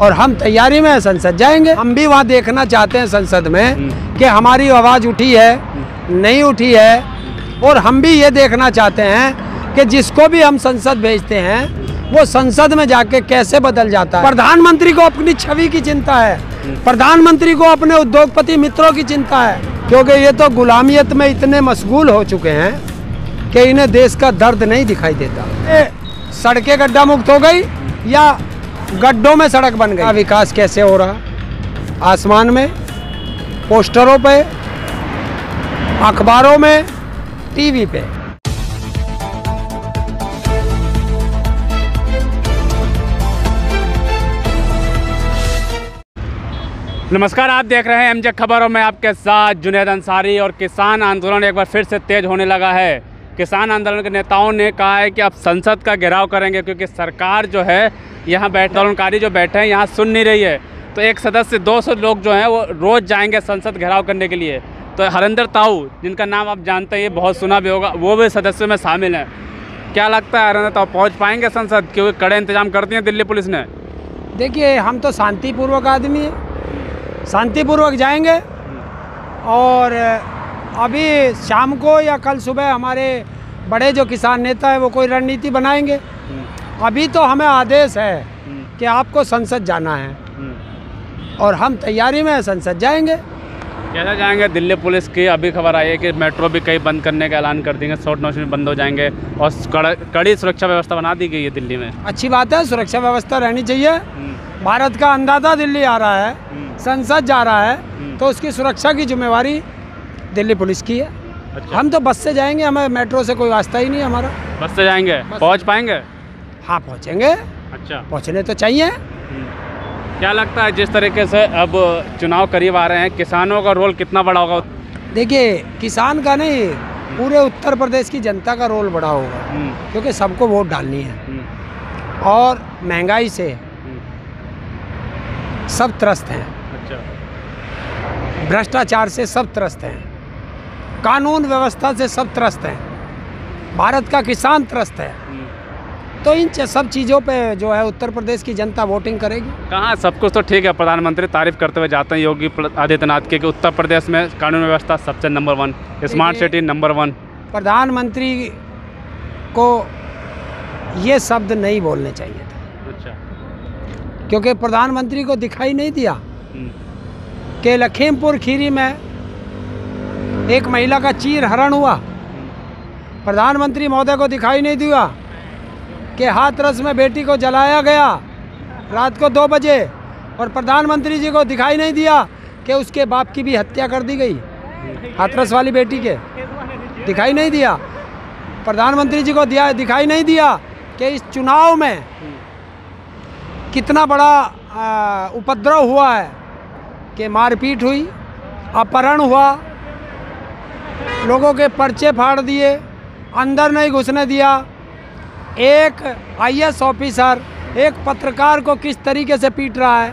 और हम तैयारी में संसद जाएंगे। हम भी वहाँ देखना चाहते हैं संसद में कि हमारी आवाज़ उठी है नहीं उठी है, और हम भी ये देखना चाहते हैं कि जिसको भी हम संसद भेजते हैं वो संसद में जाके कैसे बदल जाता है। प्रधानमंत्री को अपनी छवि की चिंता है, प्रधानमंत्री को अपने उद्योगपति मित्रों की चिंता है, क्योंकि ये तो गुलामियत में इतने मशगूल हो चुके हैं कि इन्हें देश का दर्द नहीं दिखाई देता। सड़कें गड्ढा मुक्त हो गई या गड्ढों में सड़क बन गई। विकास कैसे हो रहा? आसमान में, पोस्टरों पे, अखबारों में, टीवी पे। नमस्कार, आप देख रहे हैं एमजे खबर और मैं आपके साथ जुनैद अंसारी। और किसान आंदोलन एक बार फिर से तेज होने लगा है। किसान आंदोलन के नेताओं ने कहा है कि अब संसद का घेराव करेंगे, क्योंकि सरकार जो है यहाँ आंदोलनकारी जो बैठे हैं यहाँ सुन नहीं रही है। तो एक सदस्य 200 लोग जो हैं वो रोज़ जाएंगे संसद घेराव करने के लिए। तो हरिंदर ताऊ, जिनका नाम आप जानते हैं, बहुत सुना भी होगा, वो भी सदस्यों में शामिल हैं। क्या लगता है हरिंदर ताऊ पहुँच पाएंगे संसद, क्योंकि कड़े इंतजाम कर दिए दिल्ली पुलिस ने? देखिए, हम तो शांतिपूर्वक आदमी हैं, शांतिपूर्वक जाएंगे। और अभी शाम को या कल सुबह हमारे बड़े जो किसान नेता है वो कोई रणनीति बनाएंगे। अभी तो हमें आदेश है कि आपको संसद जाना है और हम तैयारी में संसद जाएंगे। कैसे जाएंगे? दिल्ली पुलिस की अभी खबर आई है कि मेट्रो भी कई बंद करने का ऐलान कर देंगे, शॉर्ट नोटिस में बंद हो जाएंगे और कड़ी सुरक्षा व्यवस्था बना दी गई है दिल्ली में। अच्छी बात है, सुरक्षा व्यवस्था रहनी चाहिए। भारत का अंदाजा दिल्ली आ रहा है, संसद जा रहा है, तो उसकी सुरक्षा की जिम्मेवारी दिल्ली पुलिस की है। अच्छा। हम तो बस से जाएंगे, हमें मेट्रो से कोई वास्ता ही नहीं हमारा। बस से जाएंगे? पहुंच पाएंगे? हाँ, पहुंचेंगे। अच्छा, पहुंचने तो चाहिए। क्या लगता है जिस तरीके से अब चुनाव करीब आ रहे हैं, किसानों का रोल कितना बड़ा होगा? देखिए, किसान का नहीं, पूरे उत्तर प्रदेश की जनता का रोल बड़ा होगा, क्योंकि सबको वोट डालनी है। और महंगाई से सब त्रस्त हैं। अच्छा। भ्रष्टाचार से सब त्रस्त हैं, कानून व्यवस्था से सब त्रस्त हैं, भारत का किसान त्रस्त है। तो इन सब चीज़ों पे जो है उत्तर प्रदेश की जनता वोटिंग करेगी। कहाँ सब कुछ तो ठीक है, प्रधानमंत्री तारीफ करते हुए जाते हैं योगी आदित्यनाथ के कि उत्तर प्रदेश में कानून व्यवस्था सबसे नंबर 1, स्मार्ट सिटी नंबर 1। प्रधानमंत्री को ये शब्द नहीं बोलने चाहिए थे। अच्छा। क्योंकि प्रधानमंत्री को दिखाई नहीं दिया कि लखीमपुर खीरी में एक महिला का चीर हरण हुआ। प्रधानमंत्री महोदय को दिखाई नहीं दिया कि हाथरस में बेटी को जलाया गया रात को 2 बजे, और प्रधानमंत्री जी को दिखाई नहीं दिया कि उसके बाप की भी हत्या कर दी गई, हाथरस वाली बेटी के। दिखाई नहीं दिया। प्रधानमंत्री जी को दिखाई नहीं दिया कि इस चुनाव में कितना बड़ा उपद्रव हुआ है, कि मारपीट हुई, अपहरण हुआ, लोगों के पर्चे फाड़ दिए, अंदर नहीं घुसने दिया। एक आईएएस ऑफिसर एक पत्रकार को किस तरीके से पीट रहा है।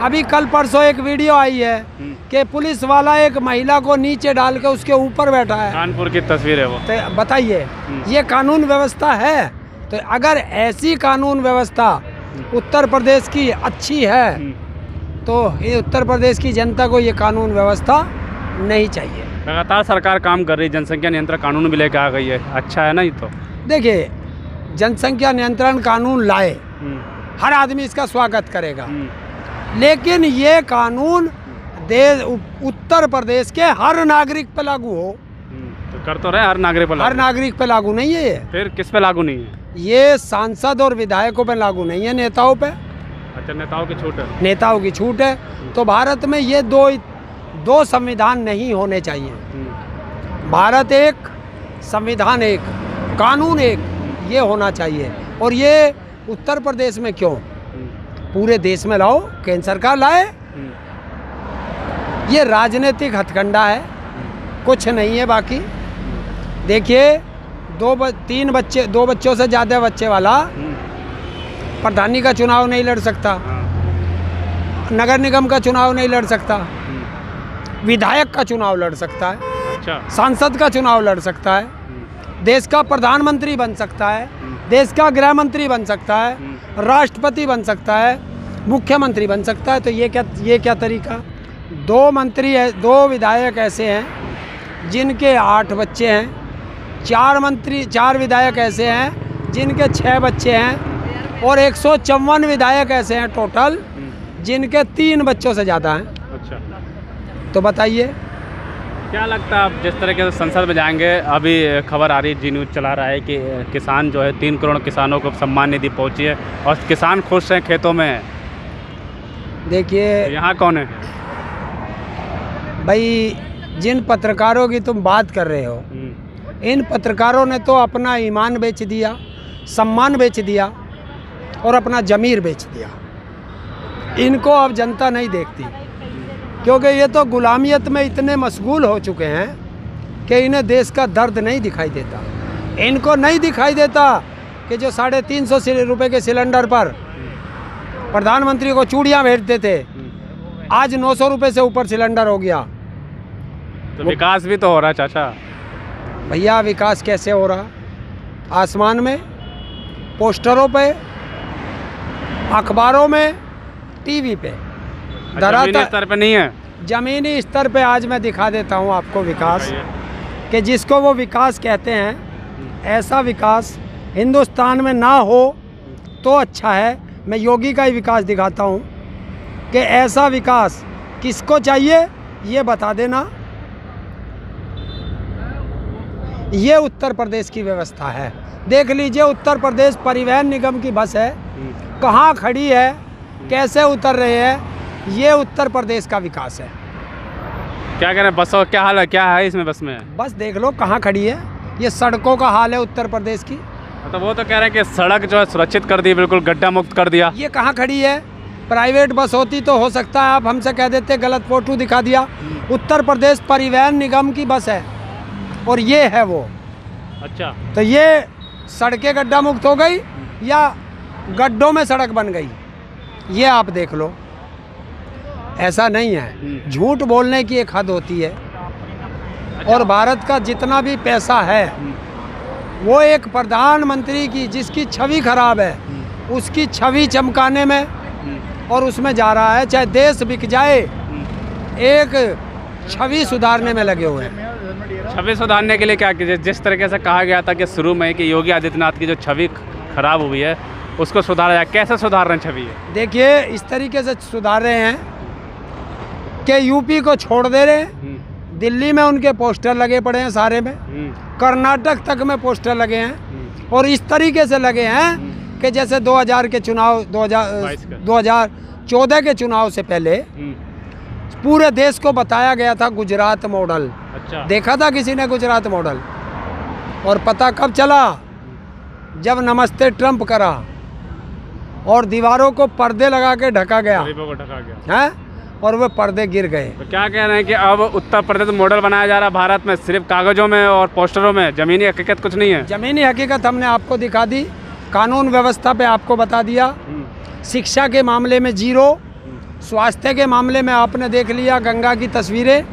अभी कल परसों एक वीडियो आई है कि पुलिस वाला एक महिला को नीचे डाल के उसके ऊपर बैठा है। कानपुर की तस्वीर है वो। तो बताइए, ये कानून व्यवस्था है? तो अगर ऐसी कानून व्यवस्था उत्तर प्रदेश की अच्छी है तो ये उत्तर प्रदेश की जनता को ये कानून व्यवस्था नहीं चाहिए। लगातार सरकार काम कर रही है, जनसंख्या नियंत्रण कानून भी लेकर आ गई है, अच्छा है ना? ये तो देखिए, जनसंख्या नियंत्रण कानून लाए, हर आदमी इसका स्वागत करेगा, लेकिन ये कानून उत्तर प्रदेश के हर नागरिक पे लागू हो। तो कर तो रहे हर नागरिक पे लागू। हर नागरिक पे लागू नहीं है ये। फिर किस पे लागू नहीं है? ये सांसद और विधायकों पे लागू नहीं है, नेताओं पे। अच्छा, नेताओं की छूट है? नेताओं की छूट है। तो भारत में ये दो संविधान नहीं होने चाहिए। भारत एक, संविधान एक, कानून एक, ये होना चाहिए। और ये उत्तर प्रदेश में क्यों, पूरे देश में लाओ, केंद्र सरकार लाए। ये राजनीतिक हथकंडा है, कुछ नहीं है बाकी। देखिए, 2 बच्चों से ज़्यादा बच्चे वाला प्रधानी का चुनाव नहीं लड़ सकता, नगर निगम का चुनाव नहीं लड़ सकता, विधायक का चुनाव लड़ सकता है। अच्छा। सांसद का चुनाव लड़ सकता है, देश का प्रधानमंत्री बन सकता है, देश का गृह मंत्री बन सकता है, राष्ट्रपति बन सकता है, मुख्यमंत्री बन सकता है। तो ये क्या तरीका। 2 मंत्री है, 2 विधायक ऐसे हैं जिनके 8 बच्चे हैं, 4 विधायक ऐसे हैं जिनके 6 बच्चे हैं, और 154 विधायक ऐसे हैं टोटल जिनके 3 बच्चों से ज़्यादा हैं। अच्छा, तो बताइए क्या लगता है आप जिस तरीके से संसद में जाएंगे, अभी खबर आ रही है, जी न्यूज़ चला रहा है कि किसान जो है 3 करोड़ किसानों को सम्मान निधि पहुंची है और किसान खुश हैं, खेतों में हैं। देखिए यहाँ कौन है भाई, जिन पत्रकारों की तुम बात कर रहे हो, इन पत्रकारों ने तो अपना ईमान बेच दिया, सम्मान बेच दिया और अपना ज़मीर बेच दिया। इनको अब जनता नहीं देखती, क्योंकि ये तो गुलामियत में इतने मशगूल हो चुके हैं कि इन्हें देश का दर्द नहीं दिखाई देता। इनको नहीं दिखाई देता कि जो 350 रुपये के सिलेंडर पर प्रधानमंत्री को चूड़ियाँ भेजते थे, आज 900 रुपये से ऊपर सिलेंडर हो गया। तो विकास भी तो हो रहा है चाचा। भैया विकास कैसे हो रहा? आसमान में, पोस्टरों पे, अखबारों में, टीवी पे, जमीनी स्तर पे नहीं है। ज़मीनी स्तर पे आज मैं दिखा देता हूँ आपको विकास, कि जिसको वो विकास कहते हैं, ऐसा विकास हिंदुस्तान में ना हो तो अच्छा है। मैं योगी का ही विकास दिखाता हूँ कि ऐसा विकास किसको चाहिए ये बता देना। ये उत्तर प्रदेश की व्यवस्था है। देख लीजिए, उत्तर प्रदेश परिवहन निगम की बस है, कहाँ खड़ी है, कैसे उतर रहे हैं, ये उत्तर प्रदेश का विकास है। क्या कह रहे हैं, बसों क्या हाल है, क्या है इसमें बस में? बस देख लो कहाँ खड़ी है। ये सड़कों का हाल है उत्तर प्रदेश की। तो वो तो कह रहे हैं कि सड़क जो है सुरक्षित कर दी, बिल्कुल गड्ढा मुक्त कर दिया। ये कहाँ खड़ी है? प्राइवेट बस होती तो हो सकता है आप हमसे कह देते, गलत फोटो दिखा दिया। उत्तर प्रदेश परिवहन निगम की बस है और ये है वो। अच्छा, तो ये सड़कें गड्ढा मुक्त हो गई या गड्ढों में सड़क बन गई, ये आप देख लो। ऐसा नहीं है, झूठ बोलने की एक हद होती है। और भारत का जितना भी पैसा है वो एक प्रधानमंत्री की जिसकी छवि खराब है उसकी छवि चमकाने में और उसमें जा रहा है। चाहे देश बिक जाए, एक छवि सुधारने में लगे हुए हैं। छवि सुधारने के लिए क्या कीजिए? जिस तरीके से कहा गया था कि शुरू में कि योगी आदित्यनाथ की जो छवि खराब हुई है उसको सुधारा जाए, कैसे सुधार रहे हैं छवि? देखिए, इस तरीके से सुधार रहे हैं कि यूपी को छोड़ दे रहे हैं। दिल्ली में उनके पोस्टर लगे पड़े हैं सारे में, कर्नाटक तक में पोस्टर लगे हैं और इस तरीके से लगे हैं कि जैसे 2000 के चुनाव 2014 के चुनाव से पहले पूरे देश को बताया गया था गुजरात मॉडल। अच्छा। देखा था किसी ने गुजरात मॉडल? और पता कब चला? जब नमस्ते ट्रंप करा और दीवारों को पर्दे लगा के ढका गया, है, और वो पर्दे गिर गए। तो क्या कह रहे हैं कि अब उत्तर प्रदेश मॉडल बनाया जा रहा है भारत में, सिर्फ कागजों में और पोस्टरों में, ज़मीनी हकीकत कुछ नहीं है। ज़मीनी हकीकत हमने आपको दिखा दी, कानून व्यवस्था पे आपको बता दिया, शिक्षा के मामले में जीरो, स्वास्थ्य के मामले में आपने देख लिया गंगा की तस्वीरें।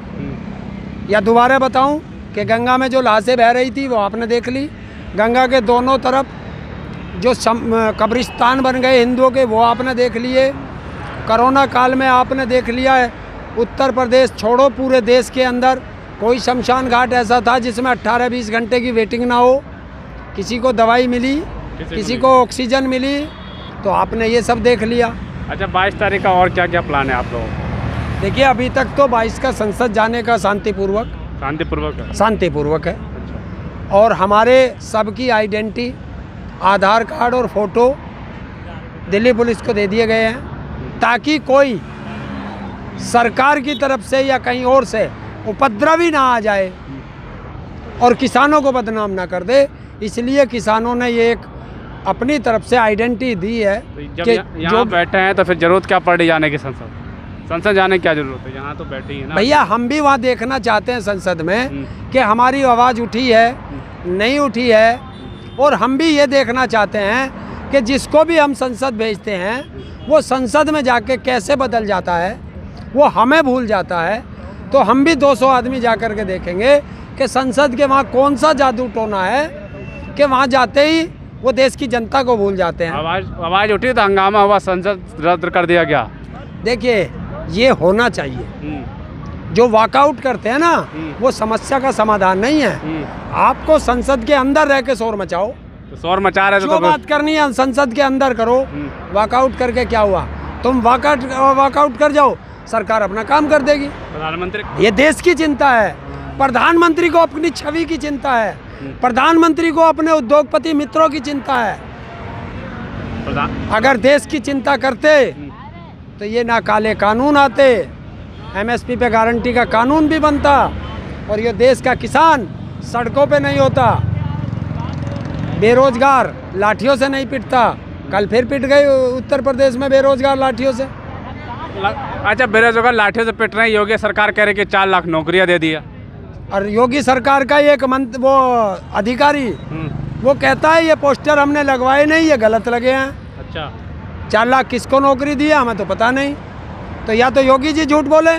या दोबारा बताऊं कि गंगा में जो लाशें बह रही थी वो आपने देख ली। गंगा के दोनों तरफ जो कब्रिस्तान बन गए हिंदुओं के वो आपने देख लिए। कोरोना काल में आपने देख लिया है, उत्तर प्रदेश छोड़ो पूरे देश के अंदर कोई शमशान घाट ऐसा था जिसमें 18-20 घंटे की वेटिंग ना हो। किसी को दवाई मिली, किसी को ऑक्सीजन मिली, तो आपने ये सब देख लिया। अच्छा, 22 तारीख का और क्या क्या प्लान है आप लोगों को? देखिए, अभी तक तो 22 का संसद जाने का शांतिपूर्वक है। अच्छा। और हमारे सबकी आइडेंटिटी, आधार कार्ड और फोटो दिल्ली पुलिस को दे दिए गए हैं ताकि कोई सरकार की तरफ से या कहीं और से उपद्रवी ना आ जाए और किसानों को बदनाम ना कर दे। इसलिए किसानों ने ये एक अपनी तरफ से आइडेंटिटी दी है। जब यहाँ बैठे हैं तो फिर जरूरत क्या पड़ रही जाने की? संसद जाने की क्या जरूरत है? यहाँ तो बैठे ही है ना भैया। हम भी वहाँ देखना चाहते हैं संसद में कि हमारी आवाज़ उठी है नहीं उठी है, और हम भी ये देखना चाहते हैं कि जिसको भी हम संसद भेजते हैं वो संसद में जाके कैसे बदल जाता है, वो हमें भूल जाता है। तो हम भी 200 आदमी जा कर के देखेंगे कि संसद के वहाँ कौन सा जादू टोना है कि वहाँ जाते ही वो देश की जनता को भूल जाते हैं। आवाज़ उठी तो हंगामा हुआ, संसद रद्द कर दिया गया। देखिए ये होना चाहिए। जो वॉकआउट करते हैं ना वो समस्या का समाधान नहीं है। आपको संसद के अंदर रह के शोर मचाओ, तो शोर मचा रहे थे जो बात करनी है संसद के अंदर करो। वॉकआउट करके क्या हुआ? तुम वॉकआउट कर जाओ, सरकार अपना काम कर देगी। प्रधानमंत्री, ये देश की चिंता है। प्रधानमंत्री को अपनी छवि की चिंता है, प्रधानमंत्री को अपने उद्योगपति मित्रों की चिंता है। अगर देश की चिंता करते तो ये ना काले कानून आते, एमएसपी पे गारंटी का कानून भी बनता और ये देश का किसान सड़कों पे नहीं होता, बेरोजगार लाठियों से नहीं पिटता। कल फिर पिट गए उत्तर प्रदेश में बेरोजगार लाठियों से। अच्छा, बेरोजगार लाठियों से पिट रहे हैं। योगी सरकार कह रही कि 4 लाख नौकरियां दे दिया। और योगी सरकार का एक वो अधिकारी वो कहता है ये पोस्टर हमने लगवाए नहीं, ये गलत लगे हैं। अच्छा, 4 लाख किसको नौकरी दी है हमें तो पता नहीं। तो या तो योगी जी झूठ बोले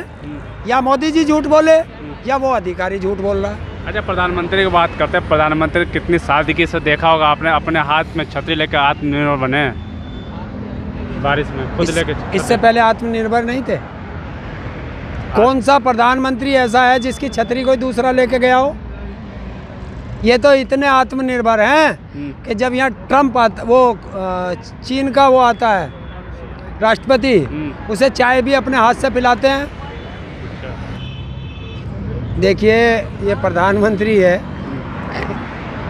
या मोदी जी झूठ बोले या वो अधिकारी झूठ बोल रहा है। अच्छा, प्रधानमंत्री की बात करते हैं। प्रधानमंत्री कितनी सादगी से देखा होगा आपने, अपने हाथ में छतरी लेकर आत्मनिर्भर बने बारिश में खुद लेके। इससे पहले आत्मनिर्भर नहीं थे। कौन सा प्रधानमंत्री ऐसा है जिसकी छतरी कोई दूसरा लेके गया हो? ये तो इतने आत्मनिर्भर हैं कि जब यहाँ ट्रम्प आता, वो चीन का वो आता है राष्ट्रपति, उसे चाय भी अपने हाथ से पिलाते हैं। देखिए ये प्रधानमंत्री है,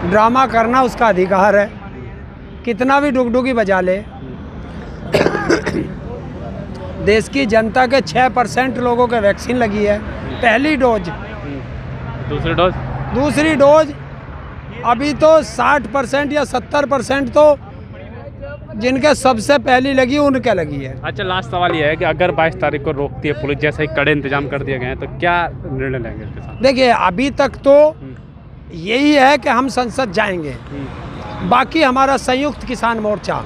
ड्रामा करना उसका अधिकार है, कितना भी डुगडुगी बजा ले। देश की जनता के 6% लोगों के वैक्सीन लगी है, पहली डोज। दूसरी डोज अभी तो 60% या 70% तो जिनके सबसे पहली लगी उनके लगी है। अच्छा, लास्ट सवाल ये है कि अगर 22 तारीख को रोकती है पुलिस, जैसे ही कड़े इंतजाम कर दिए गए हैं, तो क्या निर्णय लेंगे इसके साथ? देखिए अभी तक तो यही है कि हम संसद जाएंगे। बाकी हमारा संयुक्त किसान मोर्चा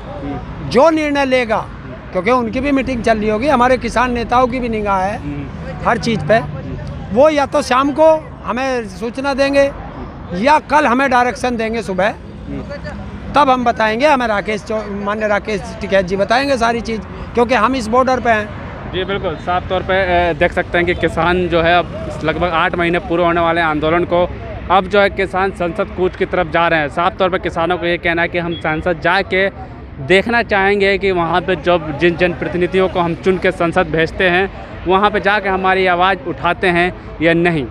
जो निर्णय लेगा, क्योंकि उनकी भी मीटिंग चल रही होगी, हमारे किसान नेताओं की भी निगाह है हर चीज़ पे, वो या तो शाम को हमें सूचना देंगे या कल हमें डायरेक्शन देंगे सुबह, तब हम बताएंगे। हमें माननीय राकेश टिकैत जी बताएंगे सारी चीज़, क्योंकि हम इस बॉर्डर पे हैं। जी बिल्कुल, साफ तौर पे देख सकते हैं कि किसान जो है अब लगभग 8 महीने पूरे होने वाले आंदोलन को, अब जो है किसान संसद कूच की तरफ जा रहे हैं। साफ तौर पे किसानों को ये कहना है कि हम संसद जाके देखना चाहेंगे कि वहाँ पे जब जिन जनप्रतिनिधियों को हम चुन के संसद भेजते हैं वहाँ पे जाके हमारी आवाज़ उठाते हैं या नहीं।